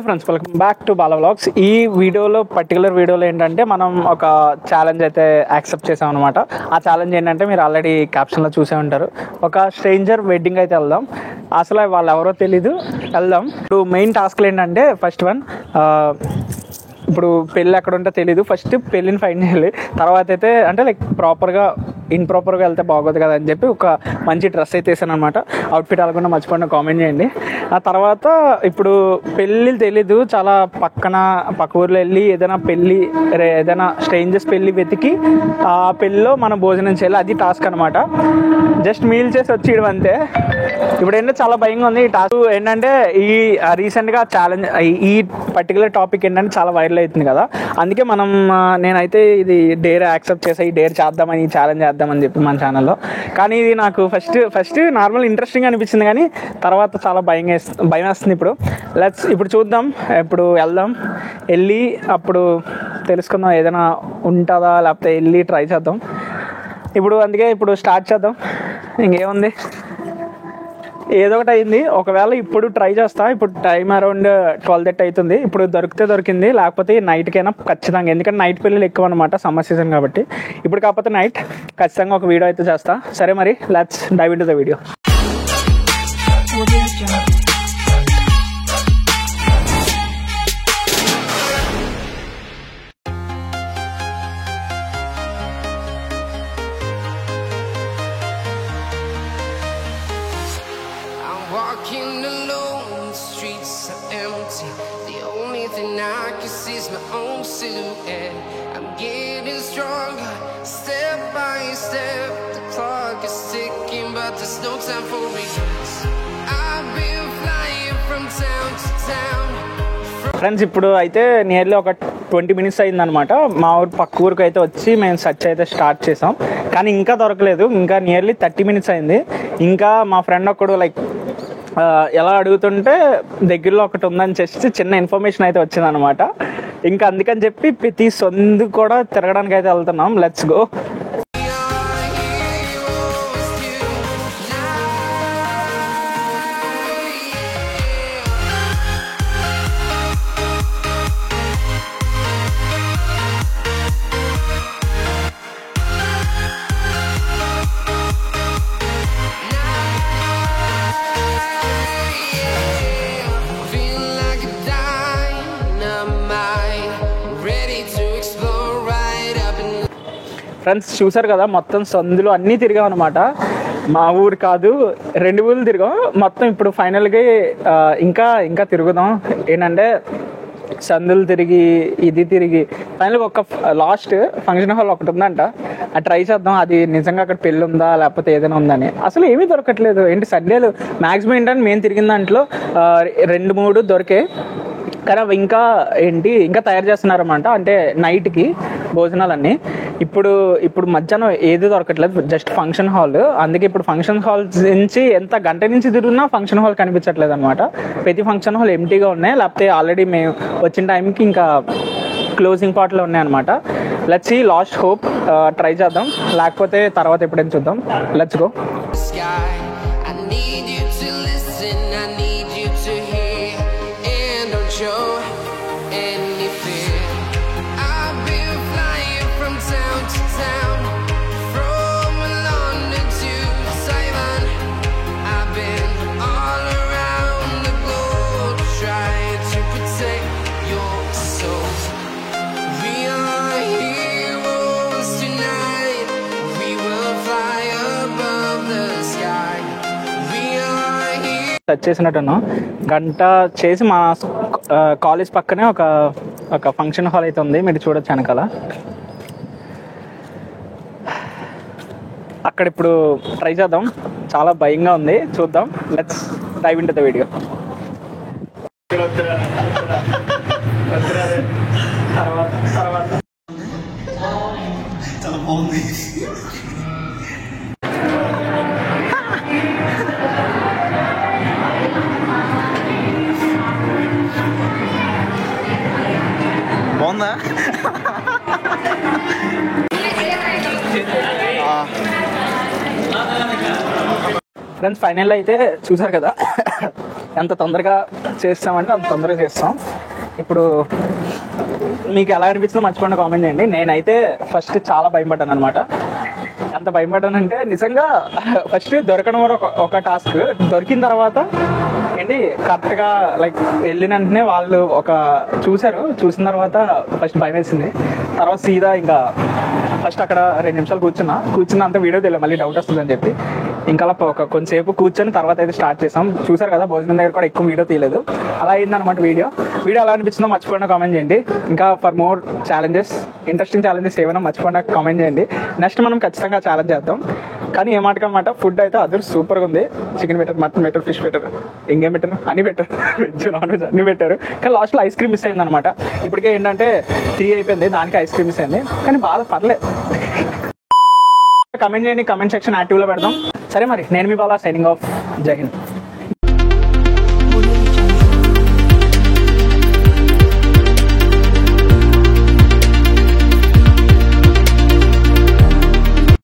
Friends, welcome back to Bala vlogs. ఈ particular వీడియోలో ఏంటంటే మనం ఒక ఛాలెంజ్ అయితే యాక్సెప్ట్ చేసాం అనమాట. ఆ ఛాలెంజ్ ఏంటంటే మీరు ఆల్రెడీ క్యాప్షన్లో చూసే ఉంటారు. ఒక స్ట్రేంజర్ వెడ్డింగ్ అయితే వెళ్దాం. అసలు వాళ్ళు ఎవరో తెలీదు, వెళ్దాం. ఇప్పుడు మెయిన్ టాస్క్లు ఏంటంటే ఫస్ట్ వన్, ఇప్పుడు పెళ్ళి ఎక్కడ ఉంటే తెలీదు, ఫస్ట్ పెళ్ళిని ఫైండ్ చేయాలి. తర్వాత అయితే అంటే లైక్ ఇంప్రాపర్గా వెళ్తే బాగోదు కదా అని చెప్పి ఒక మంచి డ్రెస్ అయితే వేసాను అనమాట. అవుట్ఫిట్ అలకుండా మర్చిపోయిన కామెంట్ చేయండి. ఆ తర్వాత ఇప్పుడు పెళ్ళి తెలీదు, చాలా పక్క ఊర్లో వెళ్ళి ఏదైనా స్ట్రేంజర్స్ పెళ్ళి వెతికి ఆ పెళ్ళిలో మనం భోజనం చేయాలి. అది టాస్క్ అనమాట. జస్ట్ మీల్ చేసి వచ్చేయడం అంతే. ఇప్పుడు ఏంటంటే చాలా భయంగా ఉంది. ఈ టాస్క్ ఏంటంటే ఈ రీసెంట్గా ఛాలెంజ్, ఈ పర్టికులర్ టాపిక్ ఏంటంటే చాలా వైరల్ అవుతుంది కదా, అందుకే నేనైతే ఇది డేర్ యాక్సెప్ట్ చేసా. ఈ డేర్ చేద్దామని, ఈ ఛాలెంజ్ చేద్దామని చెప్పి మన ఛానల్లో. కానీ ఇది నాకు ఫస్ట్ నార్మల్ ఇంట్రెస్టింగ్ అనిపించింది, కానీ తర్వాత చాలా భయం వేస్తుంది. ఇప్పుడు చూద్దాం, ఇప్పుడు వెళ్ళి అప్పుడు తెలుసుకుందాం ఏదైనా ఉంటుందా, లేకపోతే వెళ్ళి ట్రై చేద్దాం. అందుకే ఇప్పుడు స్టార్ట్ చేద్దాం. ఇంకేముంది, ఏదో ఒకటి అయింది. ఒకవేళ ఇప్పుడు ట్రై చేస్తా. ఇప్పుడు టైం అరౌండ్ 12:30 అవుతుంది. ఇప్పుడు దొరికింది, లేకపోతే నైట్కైనా ఖచ్చితంగా, ఎందుకంటే నైట్ పెళ్ళిళ్ళు ఎక్కువ అనమాట, సమ్మర్ సీజన్ కాబట్టి. ఇప్పుడు కాకపోతే నైట్ ఖచ్చితంగా ఒక వీడియో అయితే చేస్తా. సరే మరి, let's dive into the video. Walking alone, the streets are empty. The only thing I can see is my own silhouette. I'm getting stronger, step by step. The clock is ticking, but there's no time for regrets. I've been flying from town to town. Friends, ఇప్పుడు అయితే nearly ఒక 20 minutes అయిందనమాట. మా పక్క ఊరికి అయితే వచ్చి మేము సెర్చ్ అయితే స్టార్ట్ చేసాం, కానీ ఇంకా దొరకలేదు. ఇంకా నియర్లీ 30 minutes అయింది. ఇంకా మా ఫ్రెండ్ ఒకడు ఎలా అడుగుతుంటే దగ్గరలో ఒకటి ఉందని చెప్పి చిన్న ఇన్ఫర్మేషన్ అయితే వచ్చిందనమాట. ఇంకా అందుకని చెప్పి ప్రతి సందు కూడా తిరగడానికి అయితే వెళ్తున్నాం. Let's go. ఫ్రెండ్స్, చూసారు కదా, మొత్తం సందులు అన్నీ తిరిగాం అనమాట. మా ఊరు కాదు, 2 ఊళ్ళు తిరిగాం మొత్తం. ఇప్పుడు ఫైనల్గా ఇంకా తిరుగుదాం. ఏంటంటే సందులు తిరిగి ఫైనల్గా ఒక లాస్ట్ ఫంక్షన్ హాల్ ఒకటి ఉందంట, అది ట్రై చేద్దాం. అది నిజంగా అక్కడ పెళ్ళి ఉందా లేకపోతే ఏదైనా ఉందని. అసలు ఏమీ దొరకట్లేదు. సండేలు మ్యాక్సిమం ఏంటంటే మేము తిరిగిన దాంట్లో 2-3 దొరికాయి. కానీ అవి ఇంకా తయారు చేస్తున్నారన్నమాట, అంటే నైట్కి భోజనాలన్నీ. ఇప్పుడు మధ్యాహ్నం ఏది దొరకట్లేదు, జస్ట్ ఫంక్షన్ హాల్. అందుకే ఇప్పుడు ఫంక్షన్ హాల్ నుంచి గంట నుంచి తిరుగున్నా ఫంక్షన్ హాల్ కనిపించట్లేదు అనమాట. ప్రతి ఫంక్షన్ హాల్ ఎంటీగా ఉన్నాయి, లేకపోతే ఆల్రెడీ మేము వచ్చిన టైంకి ఇంకా క్లోజింగ్ పార్ట్లో ఉన్నాయన్నమాట. Let's see, last hope, try చేద్దాం. లేకపోతే తర్వాత ఎప్పుడైనా చూద్దాం. Let's go. టచ్ చేసినట్టును గంట చేసి మా కాలేజ్ పక్కనే ఒక ఫంక్షన్ హాల్ అయితే ఉంది, మీరు చూడొచ్చు వెనకాల. అక్కడ ఇప్పుడు ట్రై చేద్దాం. చాలా భయంగా ఉంది, చూద్దాం. Let's dive into the video. చాలా బాగుంది. బాగుందా? ఫ్రెండ్స్, ఫైనల్ అయితే చూసారు కదా, ఎంత తొందరగా చేస్తామంటే అంత తొందరగా చేస్తాం. ఇప్పుడు మీకు ఎలా అనిపించిందో మర్చిపోయిన కామెంట్ చేయండి. నేనైతే ఫస్ట్ చాలా భయపడ్డాను అనమాట. ఎంత భయపడ్డానంటే నిజంగా ఫస్ట్ దొరకడం ఒక టాస్క్, దొరికిన తర్వాత ఏంటి కరెక్ట్గా లైక్ వెళ్ళిన వెంటనే వాళ్ళు చూసిన తర్వాత ఫస్ట్ భయం వేసింది. తర్వాత సీదా ఇంకా ఫస్ట్ అక్కడ 2 నిమిషాలు కూర్చున్న అంత వీడియో తెలియదు, మళ్ళీ డౌట్ వస్తుందని చెప్పి ఇంకా అలా కొంచెంసేపు కూర్చొని తర్వాత అయితే స్టార్ట్ చేసాం. చూసారు కదా భోజనం దగ్గర కూడా ఎక్కువ వీడియో తీయలేదు. అలా అయిందనమాట వీడియో ఎలా అనిపించిందో మర్చిపోయినా కామెంట్ చేయండి. ఇంకా for more challenges, interesting challenges ఏమైనా మర్చిపోయినా కామెంట్ చేయండి. నెక్స్ట్ మనం ఖచ్చితంగా ఛాలెంజ్ చేద్దాం. కానీ ఏమాటకన్నమాట ఫుడ్ అయితే అదర్ సూపర్గా ఉంది. చికెన్ పెట్టారు, మటన్ పెట్టారు, ఫిష్ పెట్టారు, ఇంకేం పెట్టారు, అన్ని పెట్టారు, వెజ్ నాన్ వెజ్ అన్ని పెట్టారు. కానీ లాస్ట్లో ఐస్ క్రీమ్ మిస్ అయింది అనమాట. ఇప్పటికే ఏంటంటే 3 అయిపోయింది, దానికి ఐస్ క్రీమ్ మిస్ అయింది. కానీ బాగా పర్లేదు. కమెంట్ చేయండి, కమెంట్ సెక్షన్ యాక్టివ్లో పెడదాం. సరే మరి నేను మీ బాలా, సైనింగ్ ఆఫ్. జై హింద్.